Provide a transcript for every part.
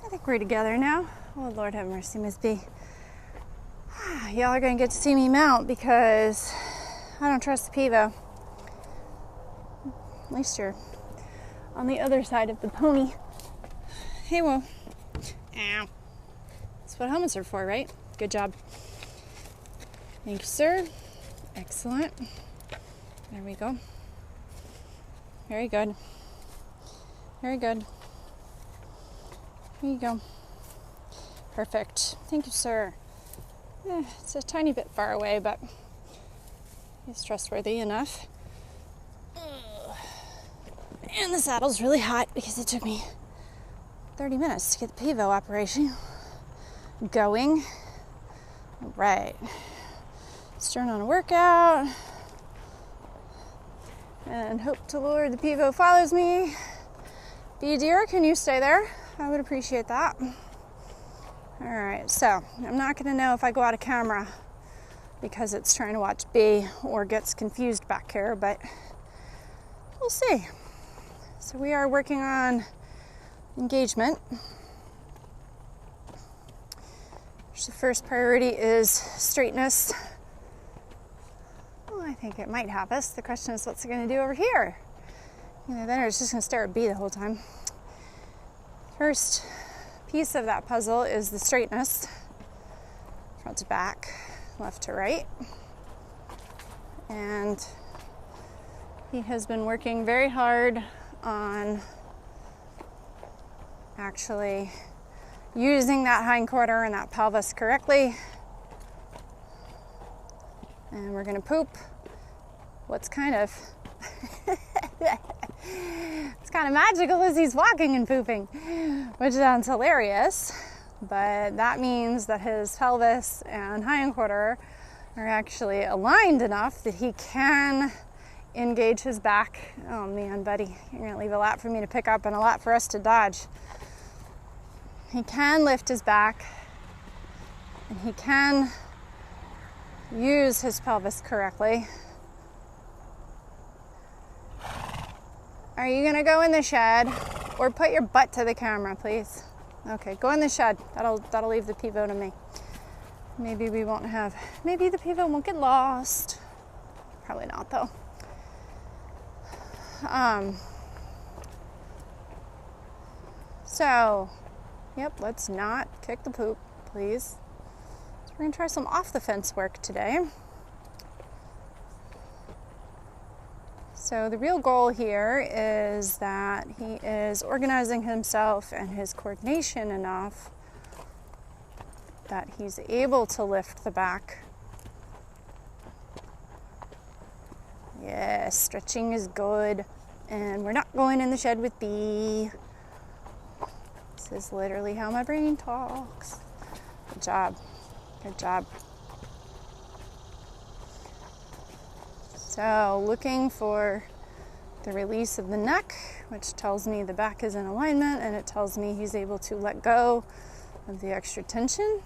I think we're together now. Oh, Lord have mercy, Miss B. Y'all are going to get to see me mount because I don't trust the Pivo. At least you're on the other side of the pony. Hey, well. Ow. That's what helmets are for, right? Good job. Thank you, sir. Excellent. There we go. Very good. Very good. Here you go. Perfect. Thank you, sir. It's a tiny bit far away, but he's trustworthy enough. And the saddle's really hot because it took me 30 minutes to get the Pivo operation going. All right. Start on a workout. And hope to Lord the Pivo follows me. B dear, can you stay there? I would appreciate that. All right, so I'm not going to know if I go out of camera because it's trying to watch B or gets confused back here, but we'll see. So we are working on engagement. The first priority is straightness. Well, I think it might have us. The question is, what's it going to do over here? Then it's just going to stare at B the whole time. First piece of that puzzle is the straightness, front to back, left to right. And he has been working very hard on actually using that hindquarter and that pelvis correctly. And we're going to poop what's kind of it's kind of magical as he's walking and pooping, which sounds hilarious, but that means that his pelvis and hindquarter are actually aligned enough that he can engage his back. Oh man, buddy, you're going to leave a lot for me to pick up and a lot for us to dodge. He can lift his back and he can use his pelvis correctly. Are you gonna go in the shed or put your butt to the camera, please? Okay, go in the shed. That'll leave the Pivo to me. Maybe the Pivo won't get lost. Probably not though. So, yep, let's not kick the poop, please. So we're gonna try some off the fence work today. So the real goal here is that he is organizing himself and his coordination enough that he's able to lift the back. Yes, stretching is good. And we're not going in the shed with B. This is literally how my brain talks. Good job. Good job. So looking for the release of the neck, which tells me the back is in alignment, and it tells me he's able to let go of the extra tension.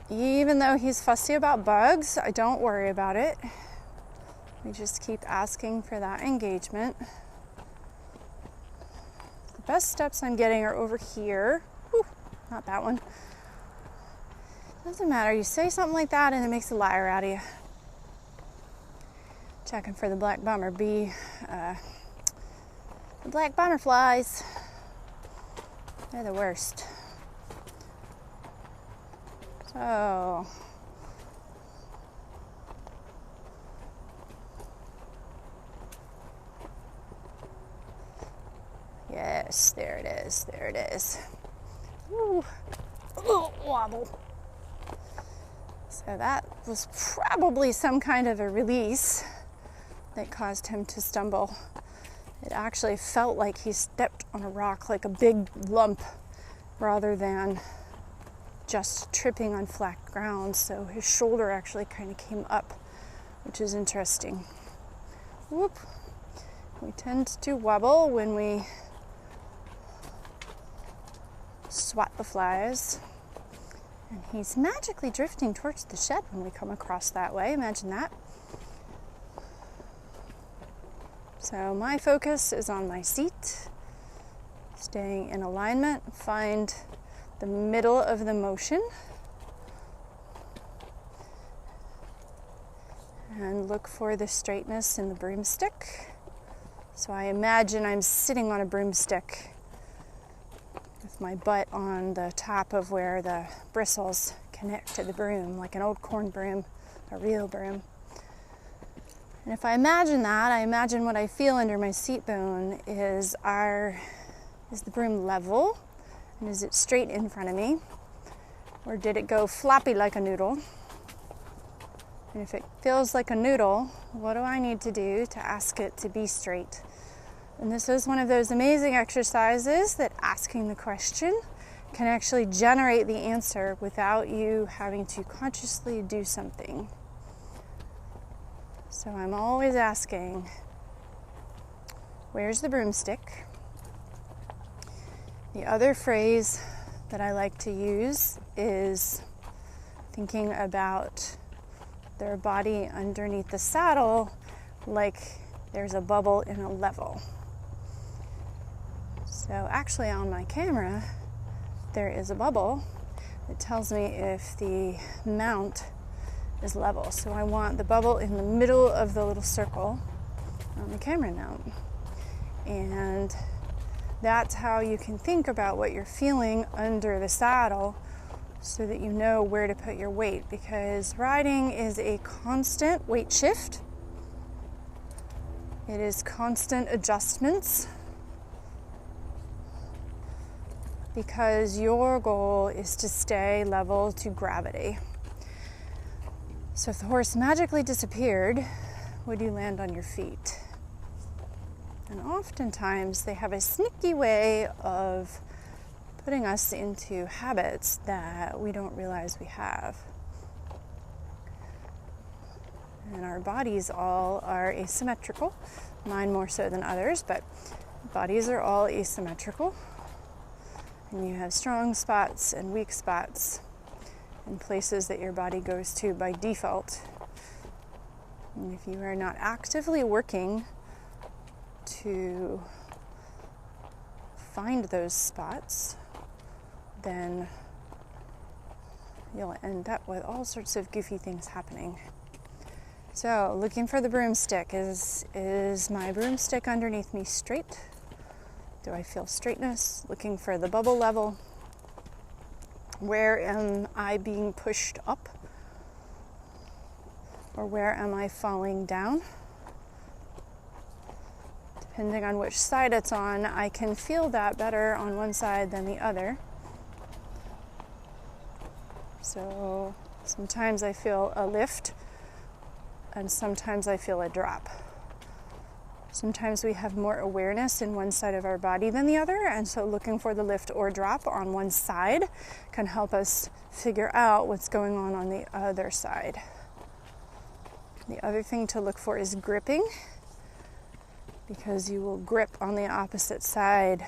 Even though he's fussy about bugs, I don't worry about it. We just keep asking for that engagement. The best steps I'm getting are over here. Whew, not that one. Doesn't matter, you say something like that and it makes a liar out of you. Checking for the black bomber bee. The black bomber flies. They're the worst. So, yes, there it is. There it is. Ooh, a little wobble. So that was probably some kind of a release that caused him to stumble. It actually felt like he stepped on a rock, like a big lump, rather than just tripping on flat ground. So his shoulder actually kind of came up, which is interesting. Whoop. We tend to wobble when we swat the flies. And he's magically drifting towards the shed when we come across that way. Imagine that. So my focus is on my seat. It's Staying in alignment, find the middle of the motion and look for the straightness in the broomstick. So I imagine I'm sitting on a broomstick with my butt on the top of where the bristles connect to the broom, like an old corn broom, a real broom. And if I imagine that, I imagine what I feel under my seat bone is the broom level? And is it straight in front of me? Or did it go floppy like a noodle? And if it feels like a noodle, what do I need to do to ask it to be straight? And this is one of those amazing exercises that asking the question can actually generate the answer without you having to consciously do something. So I'm always asking, where's the broomstick? The other phrase that I like to use is thinking about their body underneath the saddle like there's a bubble in a level. So actually on my camera, there is a bubble that tells me if the mount is level. So I want the bubble in the middle of the little circle on the camera mount. And that's how you can think about what you're feeling under the saddle so that you know where to put your weight, because riding is a constant weight shift. It is constant adjustments because your goal is to stay level to gravity. So if the horse magically disappeared, would you land on your feet? And oftentimes they have a sneaky way of putting us into habits that we don't realize we have. And our bodies all are asymmetrical, mine more so than others, but bodies are all asymmetrical. And you have strong spots and weak spots and places that your body goes to by default. And if you are not actively working to find those spots, then you'll end up with all sorts of goofy things happening. So, looking for the broomstick. Is my broomstick underneath me straight? Do I feel straightness? Looking for the bubble level. Where am I being pushed up? Or where am I falling down? Depending on which side it's on, I can feel that better on one side than the other. So sometimes I feel a lift and sometimes I feel a drop. Sometimes we have more awareness in one side of our body than the other, and so looking for the lift or drop on one side can help us figure out what's going on the other side. The other thing to look for is gripping, because you will grip on the opposite side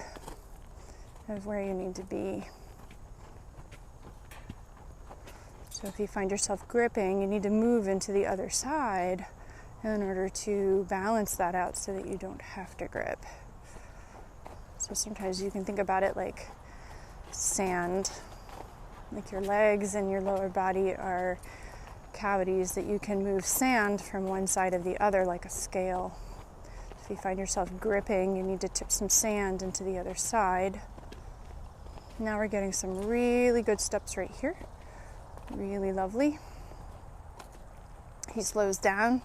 of where you need to be. So if you find yourself gripping, you need to move into the other side in order to balance that out so that you don't have to grip. So sometimes you can think about it like sand, like your legs and your lower body are cavities that you can move sand from one side of the other like a scale. If you find yourself gripping, you need to tip some sand into the other side. Now we're getting some really good steps right here. Really lovely. He slows down.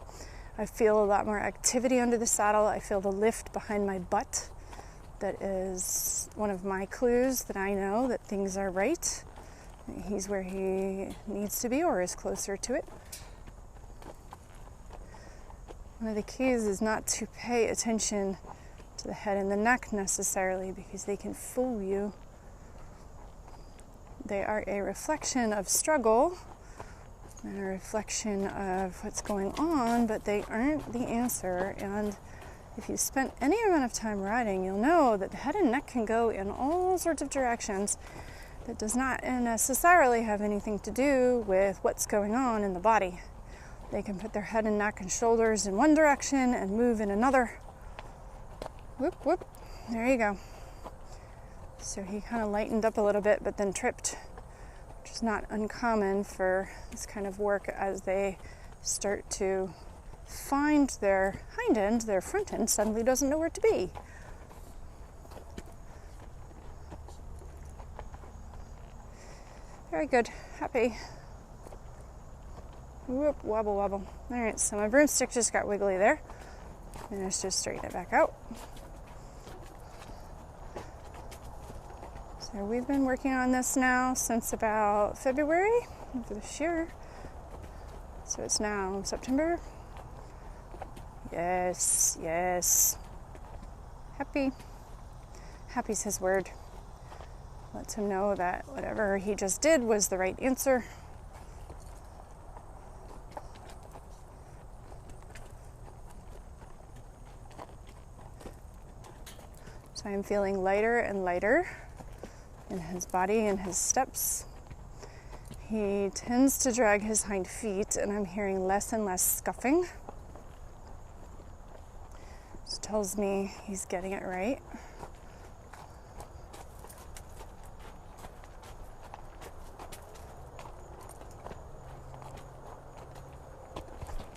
I feel a lot more activity under the saddle. I feel the lift behind my butt. That is one of my clues that I know that things are right. He's where he needs to be or is closer to it. One of the keys is not to pay attention to the head and the neck necessarily, because they can fool you. They are a reflection of struggle and a reflection of what's going on, but they aren't the answer. And if you spent any amount of time riding, you'll know that the head and neck can go in all sorts of directions that does not necessarily have anything to do with what's going on in the body. They can put their head and neck and shoulders in one direction and move in another. Whoop, whoop. There you go. So he kind of lightened up a little bit, but then tripped, which is not uncommon for this kind of work as they start to find their hind end, their front end suddenly doesn't know where to be. Very good, happy. Whoop, wobble, wobble. All right, so my broomstick just got wiggly there. And let's just straighten it back out. So we've been working on this now since about February of this year. So it's now September. Yes, yes. Happy. Happy's his word. Lets him know that whatever he just did was the right answer. So I'm feeling lighter and lighter in his body and his steps. He tends to drag his hind feet, and I'm hearing less and less scuffing. Which tells me he's getting it right.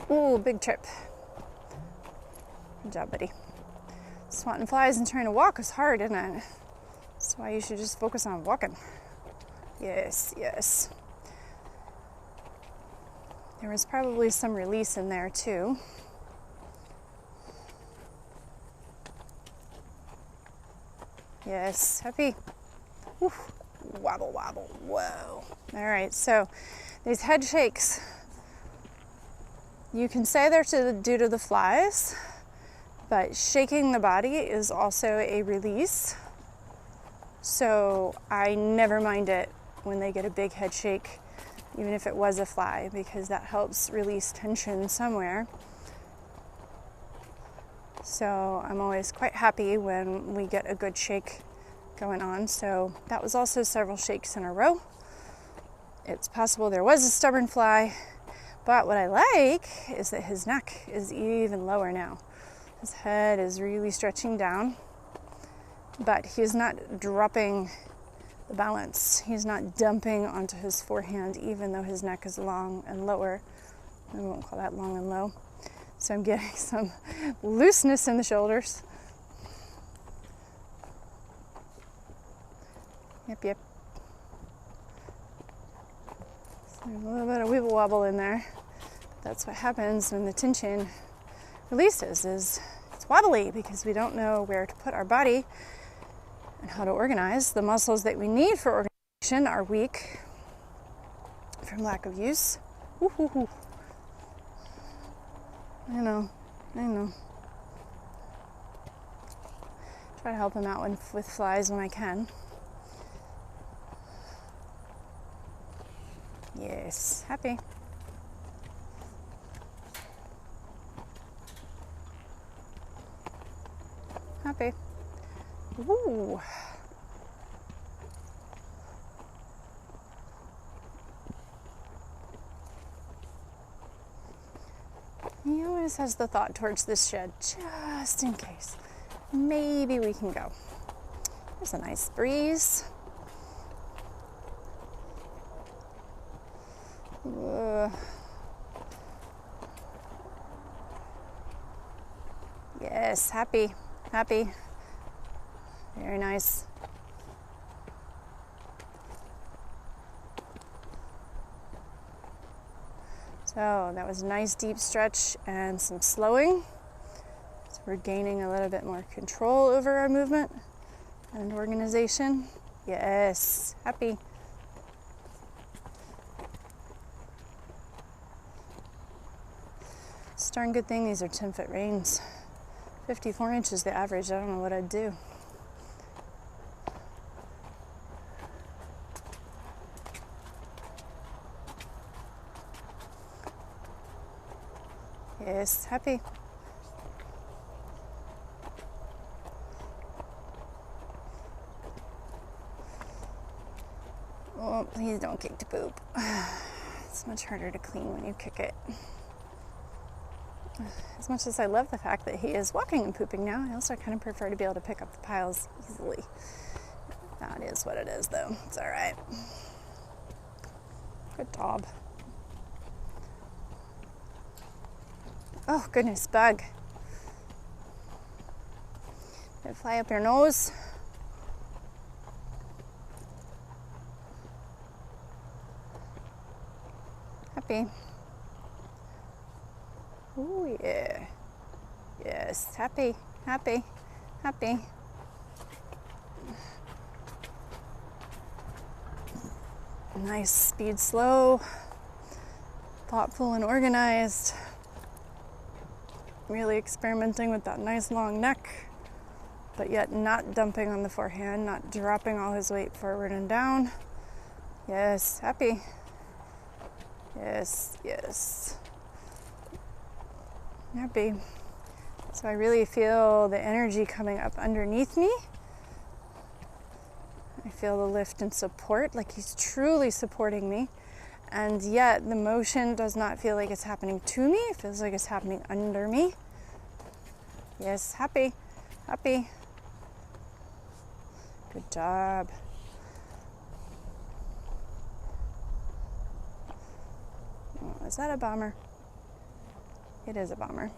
Ooh, big trip. Good job, buddy. Swatting flies and trying to walk is hard, isn't it? That's why you should just focus on walking. Yes, yes. There was probably some release in there too. Yes, happy. Whew. Wobble, wobble, whoa. All right, so these head shakes, you can say they're due to the flies, but shaking the body is also a release. So I never mind it when they get a big head shake, even if it was a fly, because that helps release tension somewhere. So I'm always quite happy when we get a good shake going on. So that was also several shakes in a row. It's possible there was a stubborn fly, but what I like is that his neck is even lower now. His head is really stretching down, but he's not dropping the balance. He's not dumping onto his forehand, even though his neck is long and lower. I won't call that long and low. So I'm getting some looseness in the shoulders. Yep, yep. So a little bit of wibble wobble in there. That's what happens when the tension releases, is it's wobbly because we don't know where to put our body and how to organize. The muscles that we need for organization are weak from lack of use. Woo-hoo-hoo. I know. Try to help him out with flies when I can. Yes, happy. Happy. Ooh. He always has the thought towards this shed, just in case. Maybe we can go. There's a nice breeze. Yes, happy. Very nice. So that was a nice deep stretch and some slowing. So we're gaining a little bit more control over our movement and organization. Yes, happy. It's a darn good thing these are 10-foot reins. 54 inches the average. I don't know what I'd do. Yes, happy. Oh, please don't kick the poop. It's much harder to clean when you kick it. As much as I love the fact that he is walking and pooping now, I also kind of prefer to be able to pick up the piles easily. That is what it is, though. It's all right. Good job. Oh, goodness, bug. Did it fly up your nose? Happy. Oh, yeah. Yes, happy, happy, happy. Nice, speed slow, thoughtful and organized. Really experimenting with that nice long neck, but yet not dumping on the forehand, not dropping all his weight forward and down. Yes, happy. Yes, yes. Happy. So I really feel the energy coming up underneath me. I feel the lift and support, like he's truly supporting me. And yet the motion does not feel like it's happening to me. It feels like it's happening under me. Yes, happy, happy. Good job. Oh, is that a bomber? It is a bomber.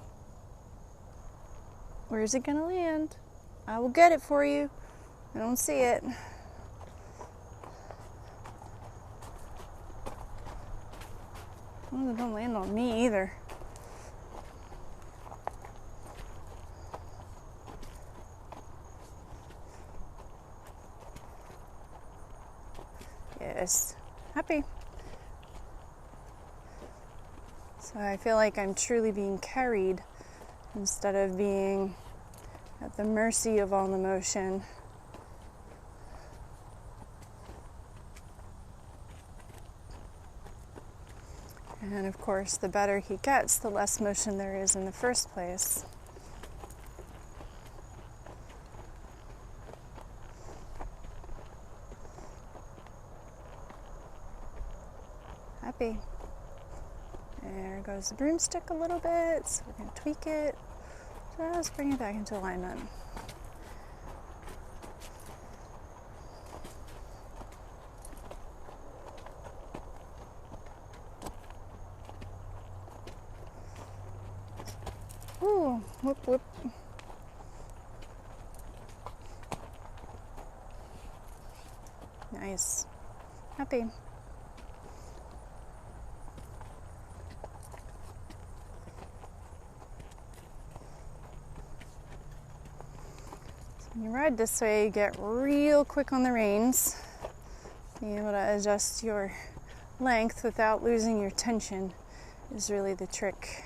Where's it gonna land? I will get it for you. I don't see it. Oh, don't land on me either. Yes, happy. So I feel like I'm truly being carried instead of being at the mercy of all the motion. And of course, the better he gets, the less motion there is in the first place. Happy. There goes the broomstick a little bit, so we're going to tweak it. Just bring it back into alignment. Ooh, whoop, whoop. Nice. Happy. When you ride this way, you get real quick on the reins. Being able to adjust your length without losing your tension is really the trick.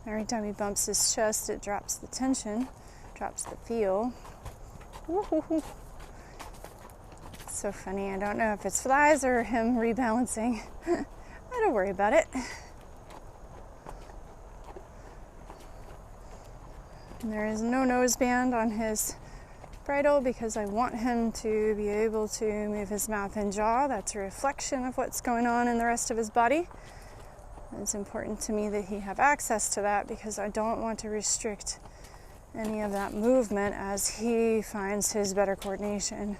Every time he bumps his chest, it drops the tension, drops the feel. Woo-hoo-hoo. It's so funny. I don't know if it's flies or him rebalancing. I don't worry about it. And there is no noseband on his bridle because I want him to be able to move his mouth and jaw. That's a reflection of what's going on in the rest of his body. It's important to me that he have access to that because I don't want to restrict any of that movement as he finds his better coordination.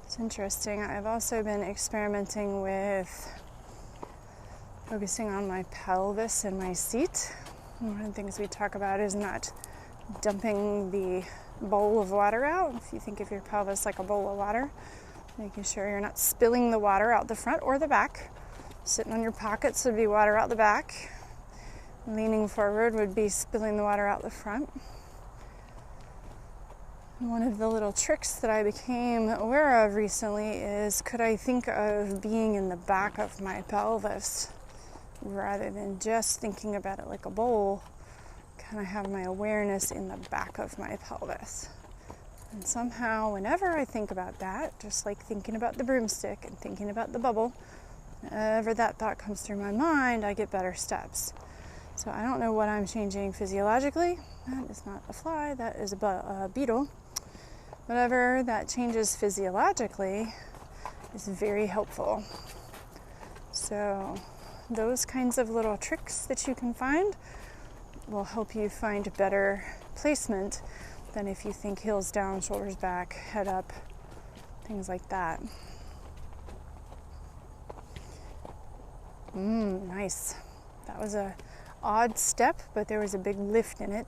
It's interesting. I've also been experimenting with focusing on my pelvis and my seat. One of the things we talk about is not dumping the bowl of water out. If you think of your pelvis like a bowl of water, making sure you're not spilling the water out the front or the back. Sitting on your pockets would be water out the back. Leaning forward would be spilling the water out the front. One of the little tricks that I became aware of recently is, could I think of being in the back of my pelvis rather than just thinking about it like a bowl? Can I have my awareness in the back of my pelvis? And somehow, whenever I think about that, just like thinking about the broomstick and thinking about the bubble, whenever that thought comes through my mind, I get better steps. So I don't know what I'm changing physiologically. That is not a fly, that is a beetle. Whatever that changes physiologically is very helpful. So those kinds of little tricks that you can find will help you find better placement than if you think heels down, shoulders back, head up, things like that. Nice. That was a odd step, but there was a big lift in it.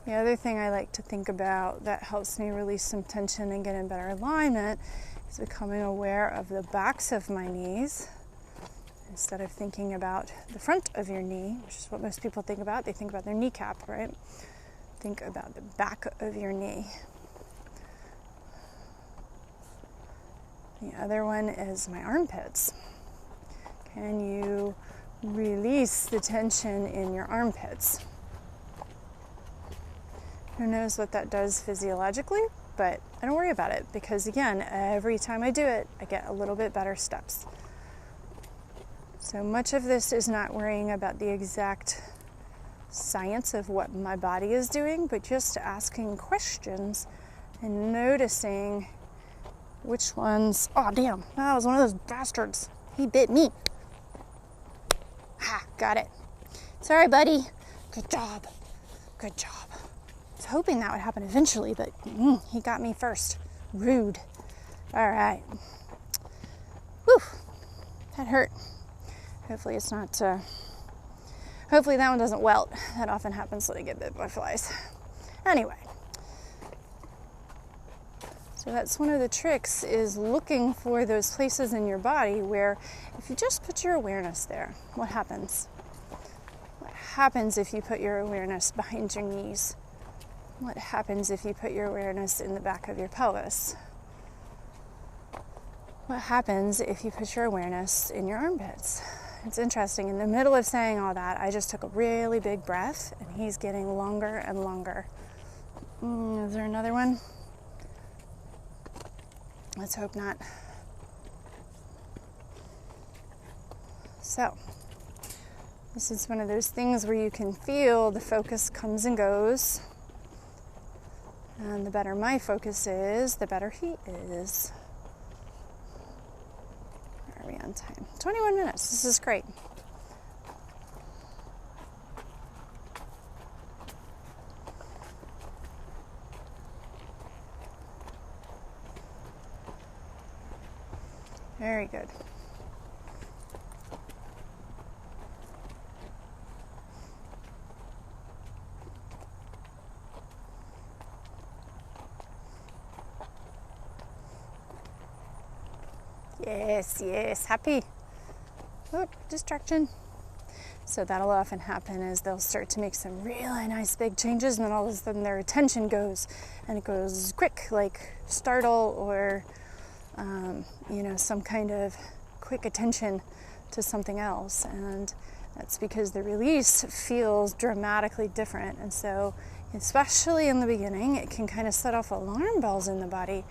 The other thing I like to think about that helps me release some tension and get in better alignment is becoming aware of the backs of my knees instead of thinking about the front of your knee, which is what most people think about. They think about their kneecap, right? Think about the back of your knee. The other one is my armpits. Can you release the tension in your armpits? Who knows what that does physiologically, but I don't worry about it because, again, every time I do it, I get a little bit better steps. So much of this is not worrying about the exact science of what my body is doing, but just asking questions and noticing which ones. Oh, damn, that was one of those bastards. He bit me. Ha, got it. Sorry, buddy. Good job. Good job. I was hoping that would happen eventually, but he got me first. Rude. All right. Whew. That hurt. Hopefully it's not, hopefully that one doesn't welt. That often happens when I get bit by flies. Anyway. So that's one of the tricks, is looking for those places in your body where if you just put your awareness there, what happens? What happens if you put your awareness behind your knees? What happens if you put your awareness in the back of your pelvis? What happens if you put your awareness in your armpits? It's interesting. In the middle of saying all that, I just took a really big breath, and he's getting longer and longer. Is there another one? Let's hope not. So, this is one of those things where you can feel the focus comes and goes. And the better my focus is, the better he is. Where are we on time? 21 minutes. This is great. Very good. Yes, happy. Oh, distraction. So that'll often happen is they'll start to make some really nice big changes, and then all of a sudden their attention goes, and it goes quick, like startle or, some kind of quick attention to something else. And that's because the release feels dramatically different. And so, especially in the beginning, it can kind of set off alarm bells in the body.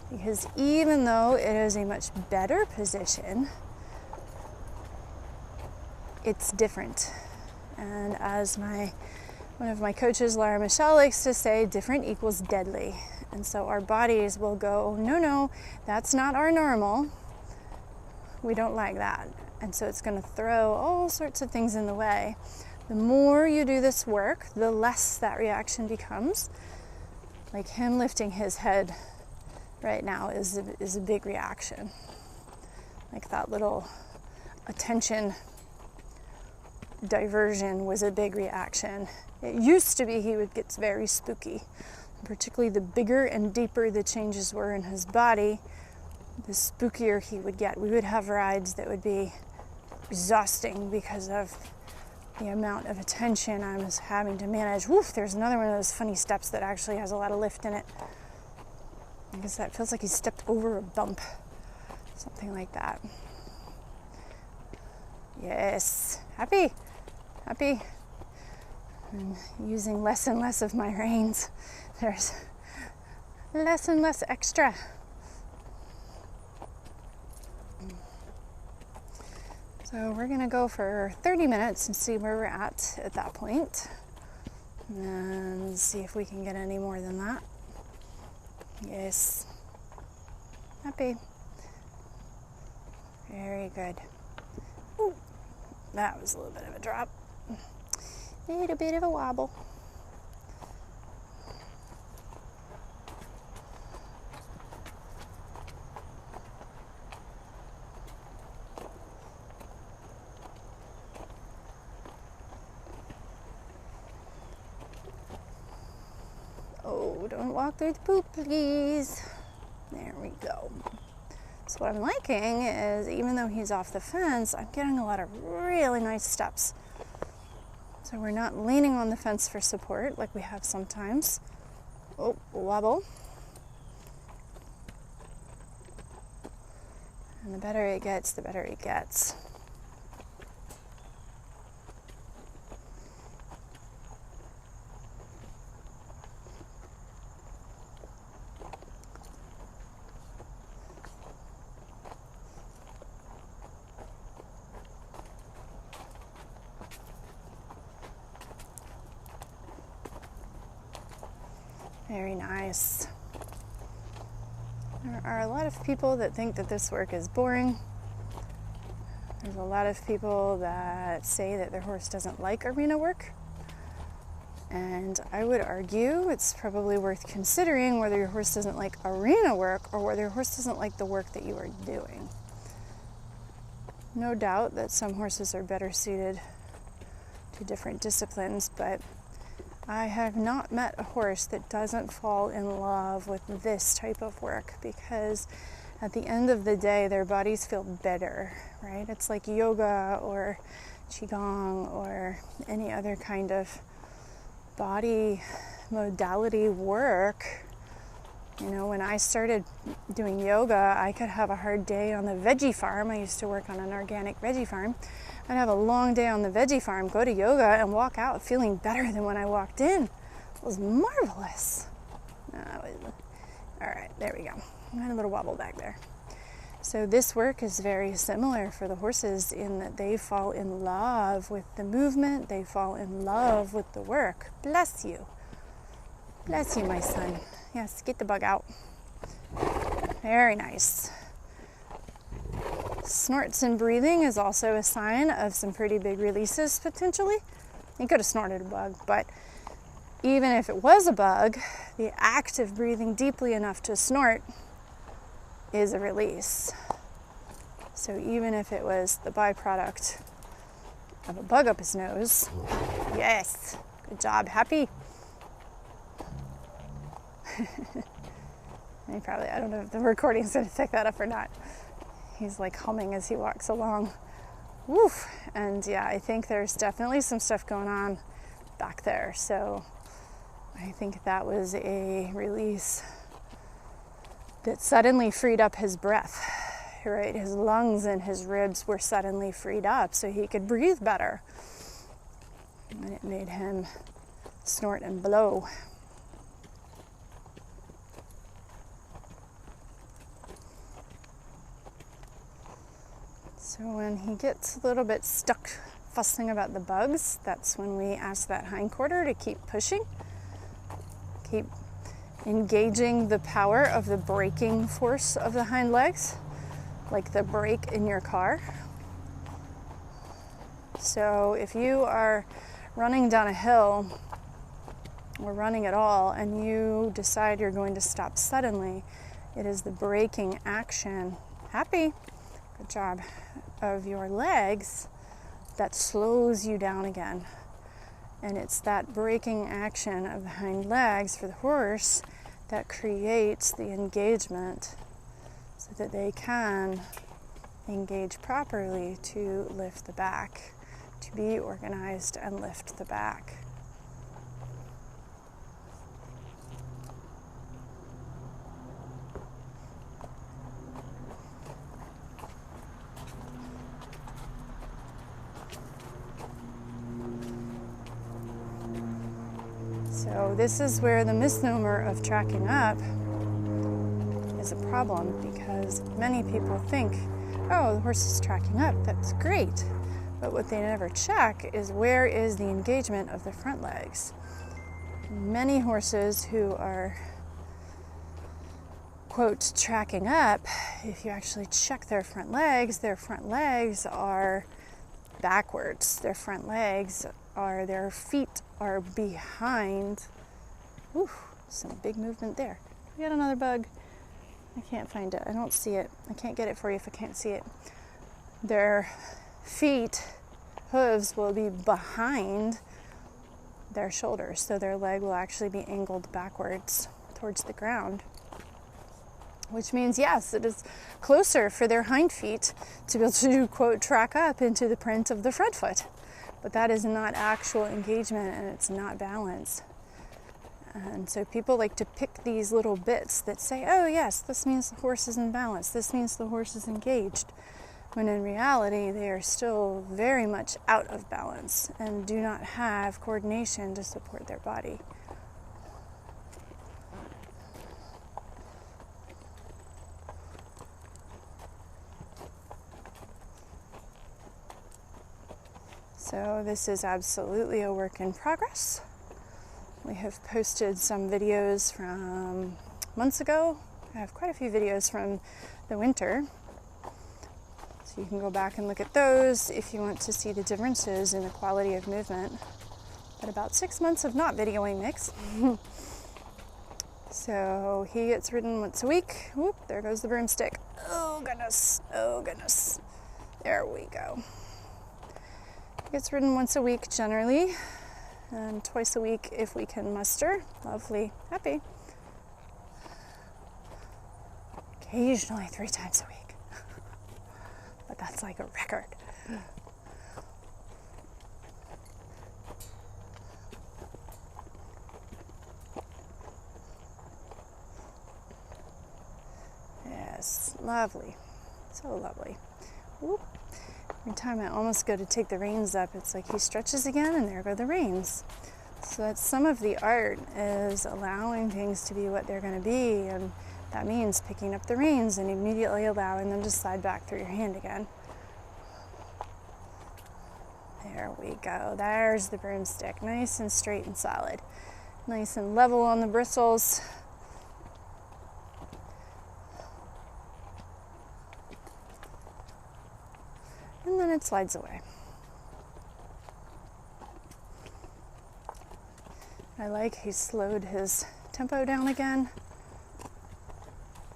Because even though it is a much better position, it's different. And as one of my coaches, Laura Michelle, likes to say, different equals deadly. And so our bodies will go, no, that's not our normal. We don't like that. And so it's going to throw all sorts of things in the way. The more you do this work, the less that reaction becomes. Like him lifting his head right now is a big reaction. Like that little attention diversion was a big reaction. It used to be he would get very spooky. Particularly the bigger and deeper the changes were in his body, the spookier he would get. We would have rides that would be exhausting because of the amount of attention I was having to manage. Woof, there's another one of those funny steps that actually has a lot of lift in it. I guess that feels like he stepped over a bump. Something like that. Yes. Happy. I'm using less and less of my reins. There's less and less extra. So we're gonna go for 30 minutes and see where we're at that point. And see if we can get any more than that. Yes. Happy. Very good. Ooh, that was a little bit of a drop. A little bit of a wobble. Oh, don't walk through the poop, please. There we go. So what I'm liking is, even though he's off the fence, I'm getting a lot of really nice steps. So we're not leaning on the fence for support like we have sometimes. Oh, wobble. And the better it gets, the better it gets. Very nice. There are a lot of people that think that this work is boring. There's a lot of people that say that their horse doesn't like arena work. And I would argue it's probably worth considering whether your horse doesn't like arena work or whether your horse doesn't like the work that you are doing. No doubt that some horses are better suited to different disciplines, but I have not met a horse that doesn't fall in love with this type of work, because at the end of the day, their bodies feel better, right? It's like yoga or qigong or any other kind of body modality work. You know, when I started doing yoga, I could have a hard day on the veggie farm. I used to work on an organic veggie farm. I'd have a long day on the veggie farm, go to yoga, and walk out feeling better than when I walked in. It was marvelous. All right, there we go. I had a little wobble back there. So this work is very similar for the horses in that they fall in love with the movement. They fall in love with the work. Bless you. Bless you, my son. Yes, get the bug out. Very nice. Snorts and breathing is also a sign of some pretty big releases potentially. He could have snorted a bug, but even if it was a bug, the act of breathing deeply enough to snort is a release. So even if it was the byproduct of a bug up his nose, yes, good job, happy. I don't know if the recording's going to pick that up or not. He's like humming as he walks along. Woof. And yeah, I think there's definitely some stuff going on back there. So I think that was a release that suddenly freed up his breath, right? His lungs and his ribs were suddenly freed up so he could breathe better. And it made him snort and blow. So when he gets a little bit stuck fussing about the bugs, that's when we ask that hindquarter to keep pushing, keep engaging the power of the braking force of the hind legs, like the brake in your car. So if you are running down a hill or running at all and you decide you're going to stop suddenly, it is the braking action, happy, good job, of your legs that slows you down again. And it's that braking action of the hind legs for the horse that creates the engagement so that they can engage properly to lift the back, to be organized and lift the back. So this is where the misnomer of tracking up is a problem, because many people think, oh, the horse is tracking up, that's great. But what they never check is where is the engagement of the front legs. Many horses who are quote, tracking up, if you actually check their front legs are backwards. Their feet are behind. Ooh, some big movement there. We got another bug. I can't find it. I don't see it. I can't get it for you if I can't see it. Their hooves will be behind their shoulders, so their leg will actually be angled backwards towards the ground, which means, yes, it is closer for their hind feet to be able to, quote, track up into the print of the front foot. But that is not actual engagement, and it's not balance. And so people like to pick these little bits that say, oh yes, this means the horse is in balance, this means the horse is engaged, when in reality they are still very much out of balance and do not have coordination to support their body. So this is absolutely a work in progress. We have posted some videos from months ago. I have quite a few videos from the winter. So you can go back and look at those if you want to see the differences in the quality of movement. But about 6 months of not videoing Mix. So he gets ridden once a week. Whoop, there goes the broomstick. Oh goodness, oh goodness. There we go. He gets ridden once a week generally, and twice a week if we can muster. Lovely, happy. Occasionally 3 times a week. But that's like a record. Yes, lovely. So lovely. Whoop. Every time I almost go to take the reins up, it's like he stretches again and there go the reins. So that's some of the art, is allowing things to be what they're going to be, and that means picking up the reins and immediately allowing them to slide back through your hand again. There we go. There's the broomstick. Nice and straight and solid. Nice and level on the bristles. And then it slides away. I like he slowed his tempo down again.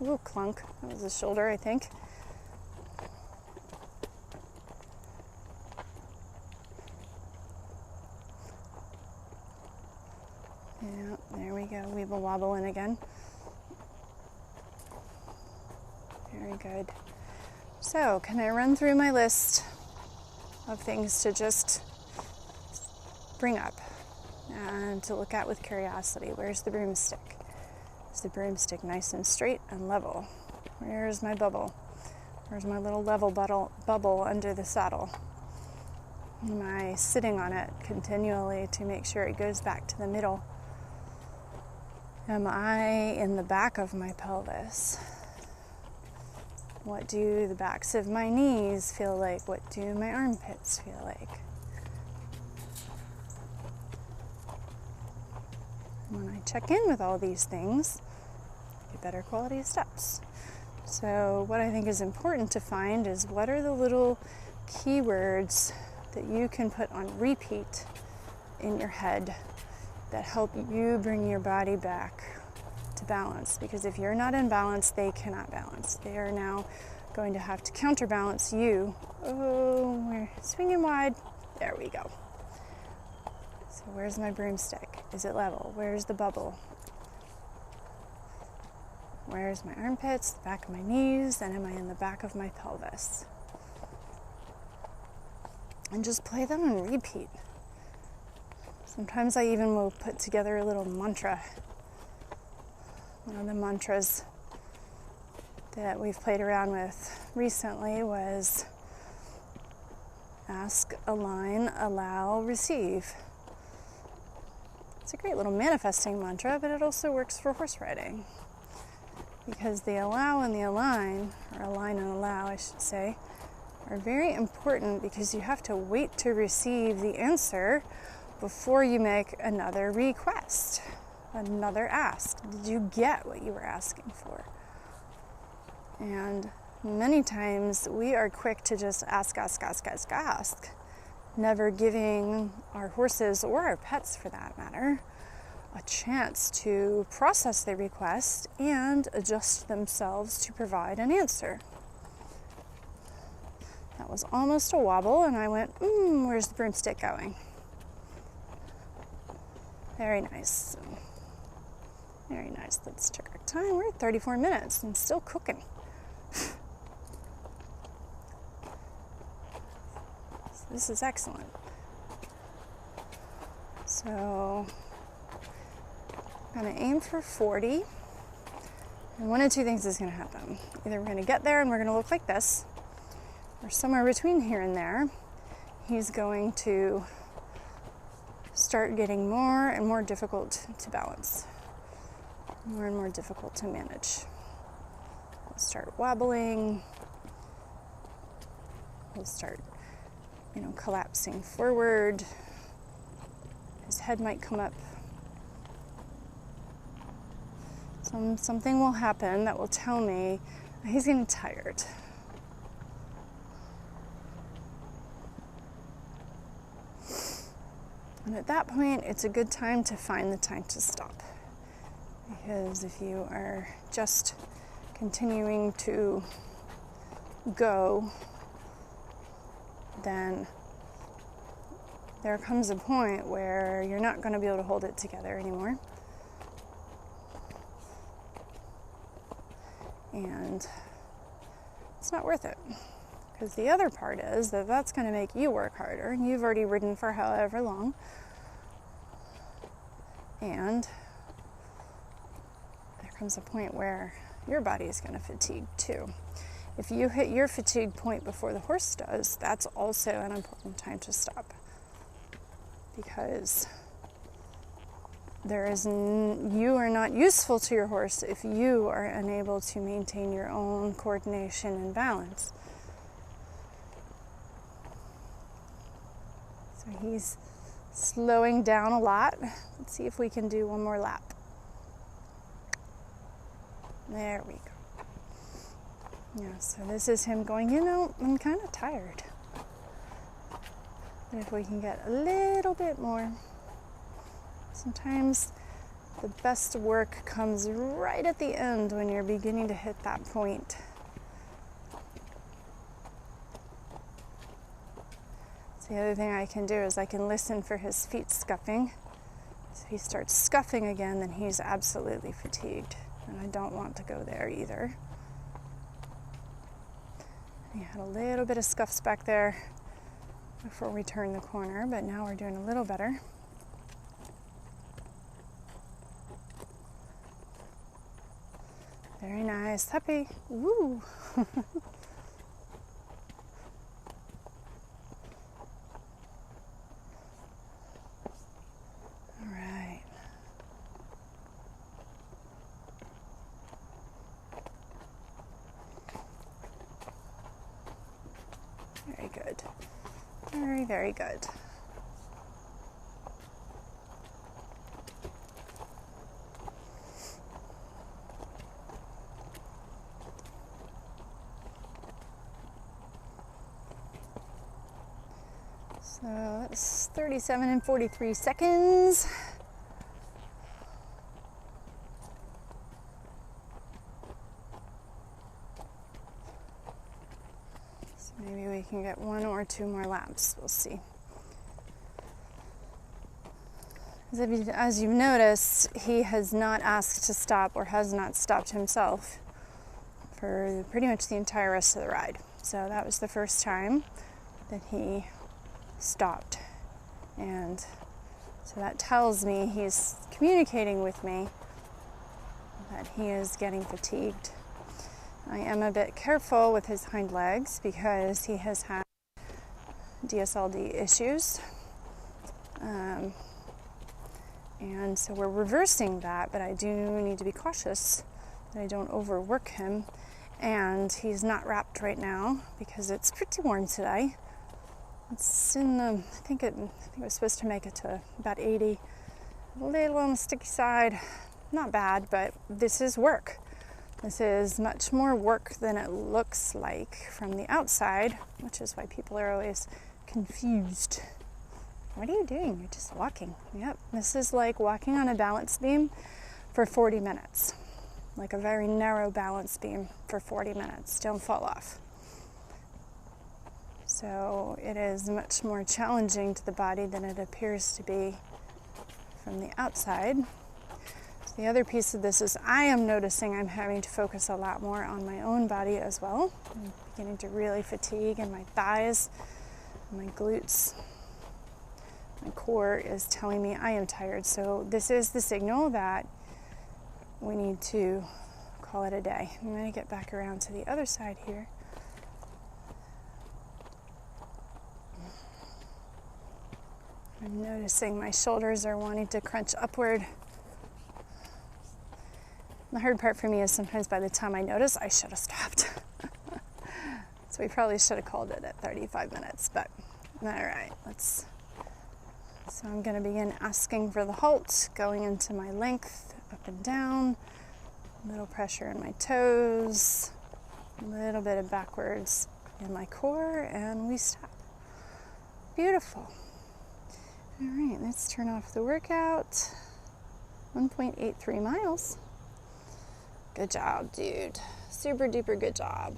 Ooh, clunk. That was his shoulder, I think. Yeah, there we go. Weeble wobble in again. Very good. So, can I run through my list of things to just bring up and to look at with curiosity? Where's the broomstick? Is the broomstick nice and straight and level? Where's my bubble? Where's my little level bubble under the saddle? Am I sitting on it continually to make sure it goes back to the middle? Am I in the back of my pelvis? What do the backs of my knees feel like? What do my armpits feel like? When I check in with all these things, I get better quality of steps. So what I think is important to find is, what are the little keywords that you can put on repeat in your head that help you bring your body back to balance? Because if you're not in balance, they cannot balance. They are now going to have to counterbalance you. Oh, we're swinging wide. There we go. So where's my broomstick? Is it level? Where's the bubble? Where's my armpits, the back of my knees, and am I in the back of my pelvis? And just play them on repeat. Sometimes I even will put together a little mantra. One of the mantras that we've played around with recently was ask, align, allow, receive. It's a great little manifesting mantra, but it also works for horse riding. Because the allow and the align, or align and allow, I should say, are very important, because you have to wait to receive the answer before you make another request, another ask. Did you get what you were asking for? And many times we are quick to just ask, never giving our horses or our pets for that matter a chance to process the request and adjust themselves to provide an answer. That was almost a wobble, and I went, where's the broomstick going? Very nice. Very nice. Let's check our time. We're at 34 minutes and still cooking. So this is excellent. So I'm going to aim for 40. And one of two things is going to happen. Either we're going to get there and we're going to look like this, or somewhere between here and there, he's going to start getting more and more difficult to balance, more and more difficult to manage. He'll start wobbling. He'll start, collapsing forward. His head might come up. Something will happen that will tell me he's getting tired. And at that point, it's a good time to find the time to stop. Because if you are just continuing to go, then there comes a point where you're not going to be able to hold it together anymore. And it's not worth it. Because the other part is that that's going to make you work harder. And you've already ridden for however long. And there comes a point where your body is going to fatigue too. If you hit your fatigue point before the horse does, that's also an important time to stop. Because you are not useful to your horse if you are unable to maintain your own coordination and balance. So he's slowing down a lot. Let's see if we can do one more lap. There we go. Yeah, so this is him going, I'm kind of tired. But if we can get a little bit more. Sometimes the best work comes right at the end when you're beginning to hit that point. So the other thing I can do is I can listen for his feet scuffing. So if he starts scuffing again, then he's absolutely fatigued. And I don't want to go there either. He had a little bit of scuffs back there before we turned the corner, but now we're doing a little better. Very nice. Happy. Woo. All right. Very good. Very, very good. So that's 37 and 43 seconds. So maybe we can get one or two more laps. We'll see. As you've noticed, he has not asked to stop or has not stopped himself for pretty much the entire rest of the ride. So that was the first time that he stopped. And so that tells me he's communicating with me that he is getting fatigued. I am a bit careful with his hind legs because he has had DSLD issues. And so we're reversing that, but I do need to be cautious that I don't overwork him. And he's not wrapped right now because it's pretty warm today. It's in the, I think it was supposed to make it to about 80. A little on the sticky side. Not bad, but this is work. This is much more work than it looks like from the outside, which is why people are always confused. What are you doing? You're just walking. Yep, this is like walking on a balance beam for 40 minutes. Like a very narrow balance beam for 40 minutes. Don't fall off. So it is much more challenging to the body than it appears to be from the outside. The other piece of this is I am noticing I'm having to focus a lot more on my own body as well. I'm beginning to really fatigue in my thighs, my glutes. My core is telling me I am tired. So this is the signal that we need to call it a day. I'm going to get back around to the other side here. I'm noticing my shoulders are wanting to crunch upward. The hard part for me is sometimes by the time I notice, I should have stopped. So we probably should have called it at 35 minutes, but all right, so I'm going to begin asking for the halt, going into my length, up and down, a little pressure in my toes, a little bit of backwards in my core, and we stop. Beautiful. All right, let's turn off the workout. 1.83 miles. Good job, dude. Super duper good job.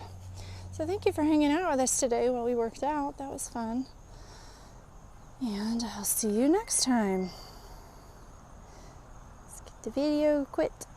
So thank you for hanging out with us today while we worked out. That was fun. And I'll see you next time. Let's get the video quit.